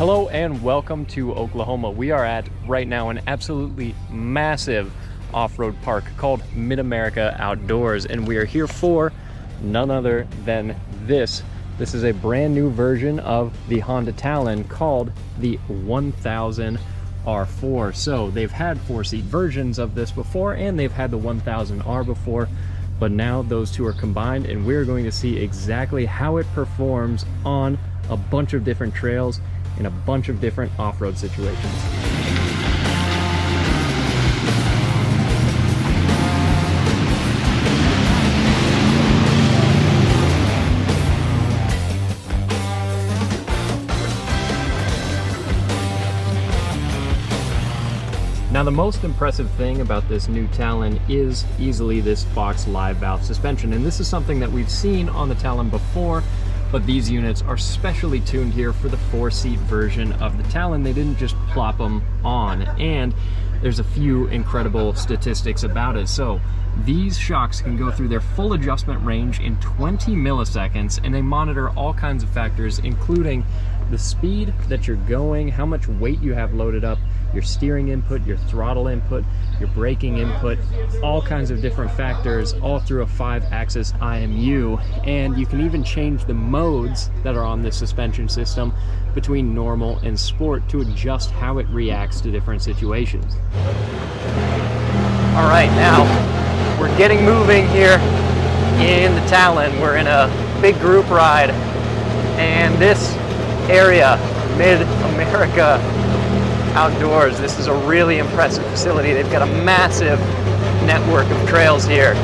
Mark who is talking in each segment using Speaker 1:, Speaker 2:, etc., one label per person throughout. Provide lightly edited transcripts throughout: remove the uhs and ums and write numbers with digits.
Speaker 1: Hello and welcome to Oklahoma. We are at, right now, an absolutely massive off-road park called Mid-America Outdoors, and we are here for none other than this. This is a brand new version of the Honda Talon called the 1000 R-4. So they've had four-seat versions of this before, and they've had the 1000R before, but now those two are combined, and we're going to see exactly how it performs on a bunch of different trails in a bunch of different off-road situations. Now, the most impressive thing about this new Talon is easily this Fox live valve suspension, and this is something that we've seen on the Talon before, but these units are specially tuned here for the four-seat version of the Talon. They didn't just plop them on, and there's a few incredible statistics about it. So these shocks can go through their full adjustment range in 20 milliseconds, and they monitor all kinds of factors, including the speed that you're going, how much weight you have loaded up, your steering input, your throttle input, your braking input, all kinds of different factors, all through a 5-axis IMU. And you can even change the modes that are on this suspension system between normal and sport to adjust how it reacts to different situations. All right, now we're getting moving here in the Talon. We're in a big group ride, and this area, Mid-America Outdoors, this is a really impressive facility. They've got a massive network of trails here.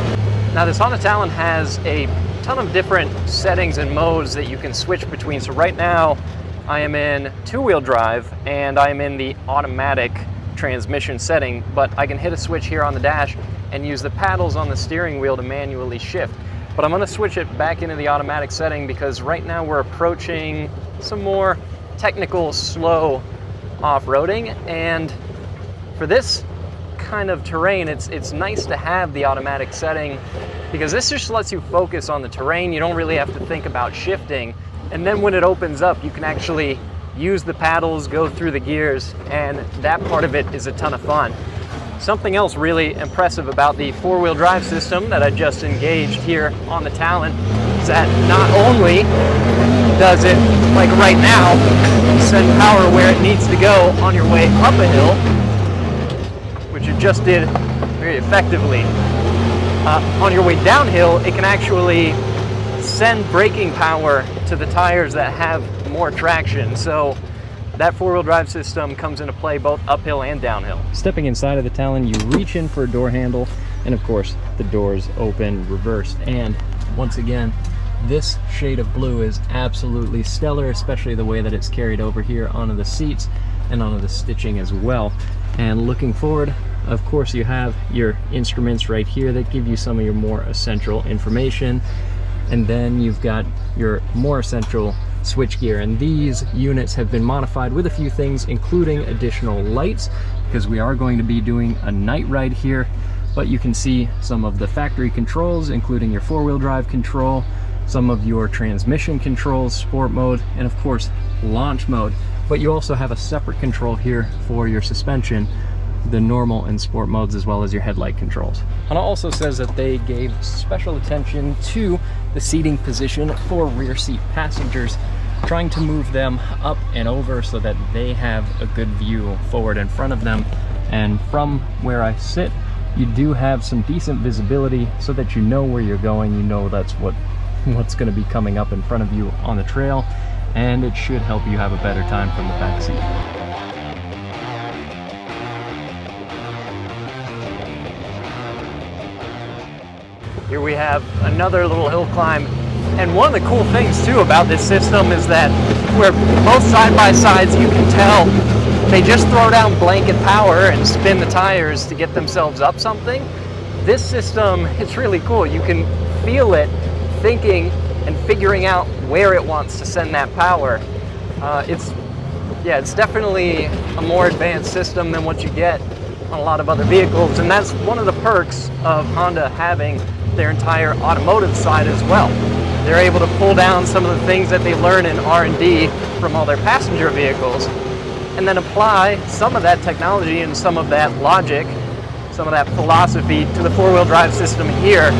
Speaker 1: Now, this Honda Talon has a ton of different settings and modes that you can switch between. So right now I am in two-wheel drive and I am in the automatic transmission setting, but I can hit a switch here on the dash and use the paddles on the steering wheel to manually shift. But I'm going to switch it back into the automatic setting because right now we're approaching some more technical, slow off-roading, and for this kind of terrain, it's nice to have the automatic setting because this just lets you focus on the terrain. You don't really have to think about shifting, and then when it opens up, you can actually use the paddles, go through the gears, and that part of it is a ton of fun. Something else really impressive about the four-wheel drive system that I just engaged here on the Talon is that not only does it, like right now, send power where it needs to go on your way up a hill, which it just did very effectively. On your way downhill, it can actually send braking power to the tires that have more traction. So that four-wheel drive system comes into play both uphill and downhill. Stepping inside of the Talon, you reach in for a door handle, and of course, the doors open reversed. And once again, this shade of blue is absolutely stellar, especially the way that it's carried over here onto the seats and onto the stitching as well. And looking forward, of course, you have your instruments right here that give you some of your more essential information. And then you've got your more essential switchgear, and these units have been modified with a few things, including additional lights, because we are going to be doing a night ride here. But you can see some of the factory controls, including your four-wheel drive control, some of your transmission controls, sport mode, and of course launch mode. But you also have a separate control here for your suspension, the normal and sport modes, as well as your headlight controls. Honda also says that they gave special attention to the seating position for rear seat passengers, trying to move them up and over so that they have a good view forward in front of them. And from where I sit, you do have some decent visibility so that you know where you're going. You know that's what's going to be coming up in front of you on the trail, and it should help you have a better time from the back seat. Here we have another little hill climb, and one of the cool things too about this system is that where both side-by-sides, you can tell they just throw down blanket power and spin the tires to get themselves up something. This system, it's really cool. You can feel it thinking and figuring out where it wants to send that power. It's definitely a more advanced system than what you get on a lot of other vehicles, and that's one of the perks of Honda having their entire automotive side as well. they're able to pull down some of the things that they learn in R&D from all their passenger vehicles and then apply some of that technology and some of that logic, some of that philosophy to the four-wheel drive system here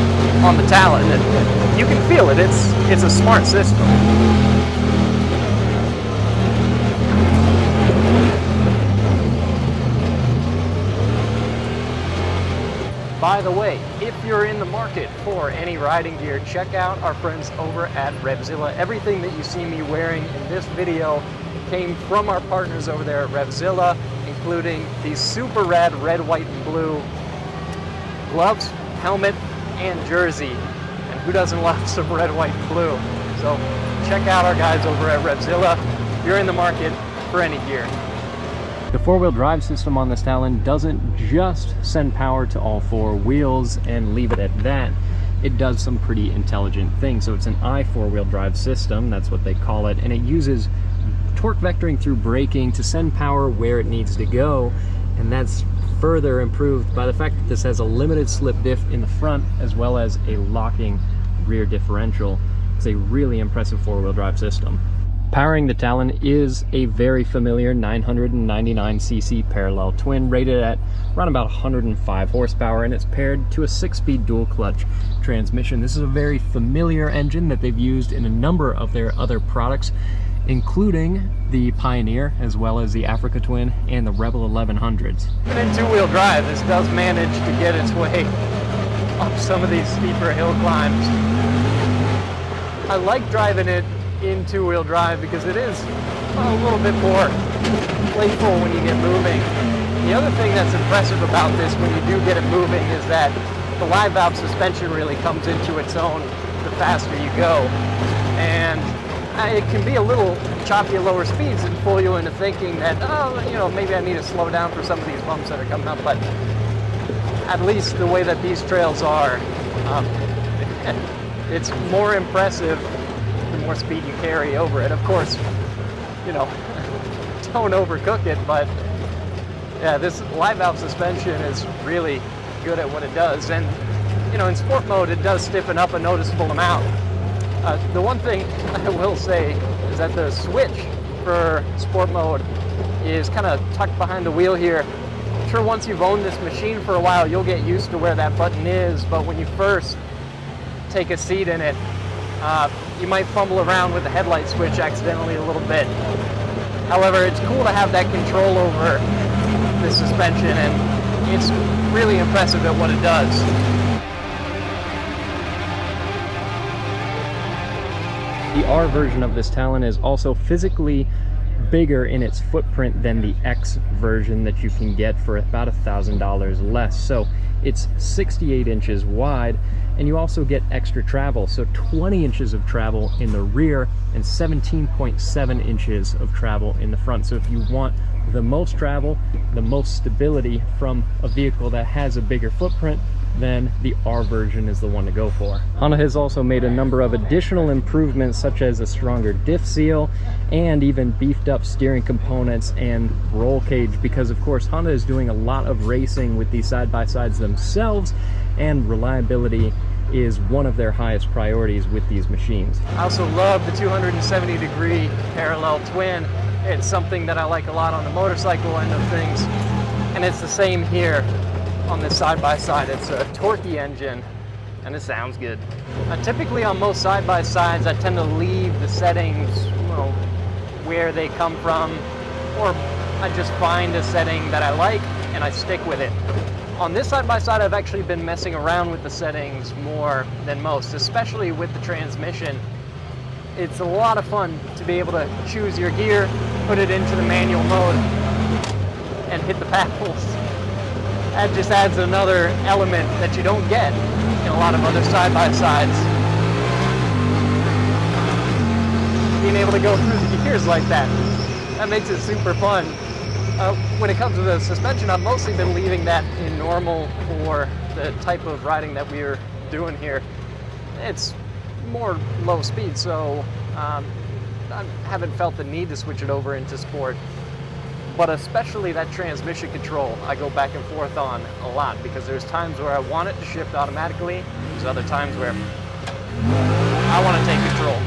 Speaker 1: on the Talon. And you can feel it. It's a smart system. By the way, if you're in the market for any riding gear, check out our friends over at Revzilla. Everything that you see me wearing in this video came from our partners over there at Revzilla, including these super rad red, white, and blue gloves, helmet, and jersey. And who doesn't love some red, white, and blue? So check out our guys over at Revzilla if you're in the market for any gear. The four-wheel drive system on this Talon doesn't just send power to all four wheels and leave it at that. It does some pretty intelligent things. So it's an four-wheel drive system, that's what they call it, and it uses torque vectoring through braking to send power where it needs to go, and that's further improved by the fact that this has a limited slip diff in the front as well as a locking rear differential. It's a really impressive four-wheel drive system. Powering the Talon is a very familiar 999cc parallel twin rated at around about 105 horsepower, and it's paired to a 6-speed dual clutch transmission. This is a very familiar engine that they've used in a number of their other products, including the Pioneer as well as the Africa Twin and the Rebel 1100s. Even in two-wheel drive, this does manage to get its way up some of these steeper hill climbs. I like driving it in two-wheel drive because it is a little bit more playful when you get moving. The other thing that's impressive about this when you do get it moving is that the live valve suspension really comes into its own the faster you go, and it can be a little choppy at lower speeds and fool you into thinking that, oh, you know, maybe I need to slow down for some of these bumps that are coming up. But at least the way that these trails are, it's more impressive the more speed you carry over it. Of course, you know, don't overcook it, but yeah, this live valve suspension is really good at what it does. And you know, in sport mode, it does stiffen up a noticeable amount. The one thing I will say is that the switch for sport mode is kind of tucked behind the wheel here. I'm sure once you've owned this machine for a while, you'll get used to where that button is, but when you first take a seat in it, you might fumble around with the headlight switch accidentally a little bit. However, it's cool to have that control over the suspension, and it's really impressive at what it does. The R version of this Talon is also physically bigger in its footprint than the X version that you can get for about $1,000 less. So it's 68 inches wide, and you also get extra travel, so 20 inches of travel in the rear and 17.7 inches of travel in the front. So if you want the most travel, the most stability from a vehicle that has a bigger footprint, then the R version is the one to go for. Honda has also made a number of additional improvements, such as a stronger diff seal and even beefed up steering components and roll cage, because of course Honda is doing a lot of racing with these side-by-sides themselves, and reliability is one of their highest priorities with these machines. I also love the 270-degree parallel twin. It's something that I like a lot on the motorcycle end of things, and it's the same here on this side-by-side. It's a torquey engine, and it sounds good. Typically on most side-by-sides, I tend to leave the settings, well, where they come from, or I just find a setting that I like and I stick with it. On this side-by-side, I've actually been messing around with the settings more than most, especially with the transmission. It's a lot of fun to be able to choose your gear, put it into the manual mode, and hit the paddles. That just adds another element that you don't get in a lot of other side-by-sides. Being able to go through the gears like that, that makes it super fun. When it comes to the suspension, I've mostly been leaving that in normal for the type of riding that we're doing here. It's more low speed, so I haven't felt the need to switch it over into sport. But especially that transmission control, I go back and forth on a lot, because there's times where I want it to shift automatically, there's other times where I want to take control.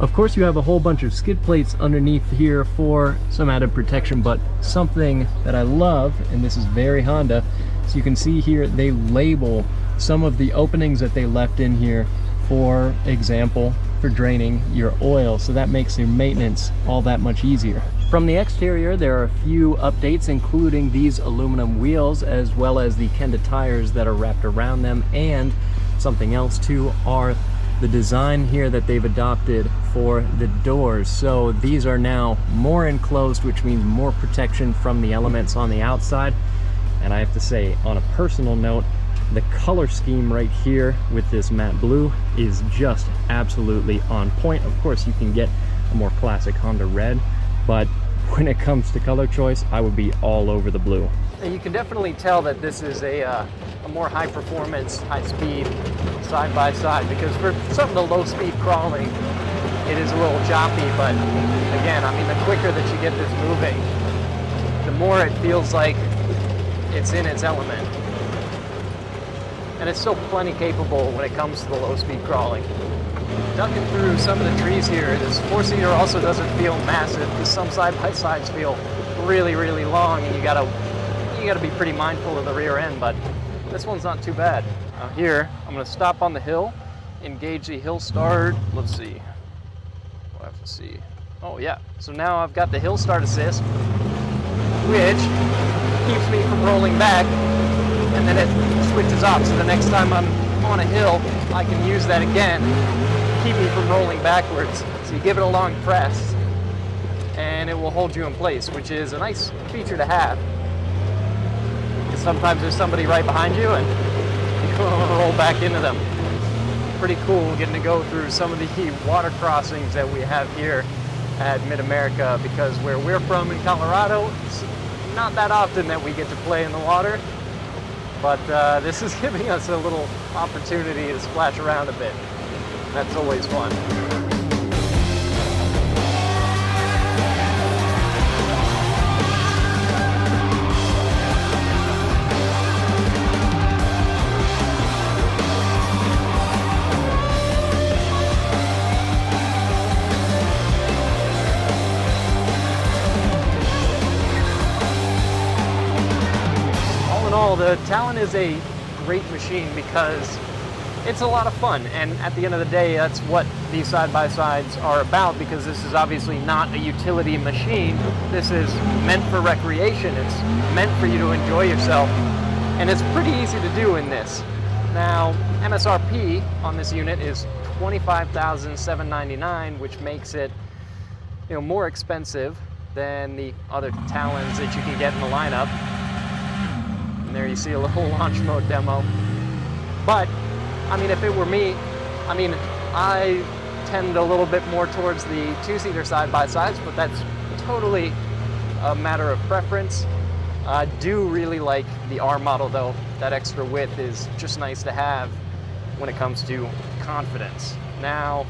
Speaker 2: Of course, you have a whole bunch of skid plates underneath here for some added protection, but something that I love, and this is very Honda, so you can see here they label some of the openings that they left in here, for example, for draining your oil, so that makes your maintenance all that much easier. From the exterior, there are a few updates, including these aluminum wheels, as well as the Kenda tires that are wrapped around them, and something else too are the design here that they've adopted for the doors. So these are now more enclosed, which means more protection from the elements on the outside. And I have to say, on a personal note, the color scheme right here with this matte blue is just absolutely on point. Of course, you can get a more classic Honda red, but when it comes to color choice, I would be all over the blue.
Speaker 1: And you can definitely tell that this is a more high performance, high speed side by side, because for some of the low speed crawling, it is a little choppy, but again, I mean, the quicker that you get this moving, the more it feels like it's in its element. And it's still plenty capable when it comes to the low speed crawling. Ducking through some of the trees here, this four-seater also doesn't feel massive, because some side-by-sides feel really, really long, and you gotta be pretty mindful of the rear end, but this one's not too bad. Now here, I'm gonna stop on the hill, engage the hill start. Let's see, we'll have to see. Oh yeah, so now I've got the hill start assist, which keeps me from rolling back, and then it switches off, so the next time I'm on a hill, I can use that again, keep me from rolling backwards. So you give it a long press, and it will hold you in place, which is a nice feature to have. Because sometimes there's somebody right behind you, and you don't want to roll back into them. Pretty cool getting to go through some of the water crossings that we have here at Mid-America, because where we're from in Colorado, it's not that often that we get to play in the water. But this is giving us a little opportunity to splash around a bit. That's always fun. All in all, the Talon is a great machine because it's a lot of fun, and at the end of the day, that's what these side-by-sides are about, because this is obviously not a utility machine. This is meant for recreation. It's meant for you to enjoy yourself, and it's pretty easy to do in this. Now, MSRP on this unit is $25,799, which makes it, you know, more expensive than the other Talons that you can get in the lineup. And there you see a little launch mode demo. But I mean, if it were me, I mean, I tend a little bit more towards the two-seater side-by-sides, but that's totally a matter of preference. I do really like the R model, though. That extra width is just nice to have when it comes to confidence. Now,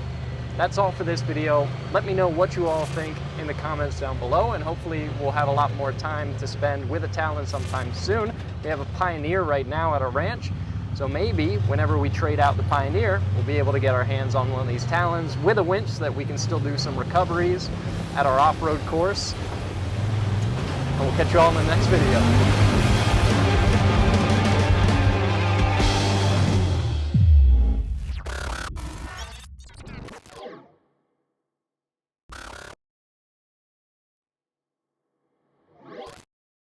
Speaker 1: that's all for this video. Let me know what you all think in the comments down below, and hopefully we'll have a lot more time to spend with a Talon sometime soon. We have a Pioneer right now at our ranch, so maybe whenever we trade out the Pioneer, we'll be able to get our hands on one of these Talons with a winch so that we can still do some recoveries at our off-road course. And we'll catch you all in the next video.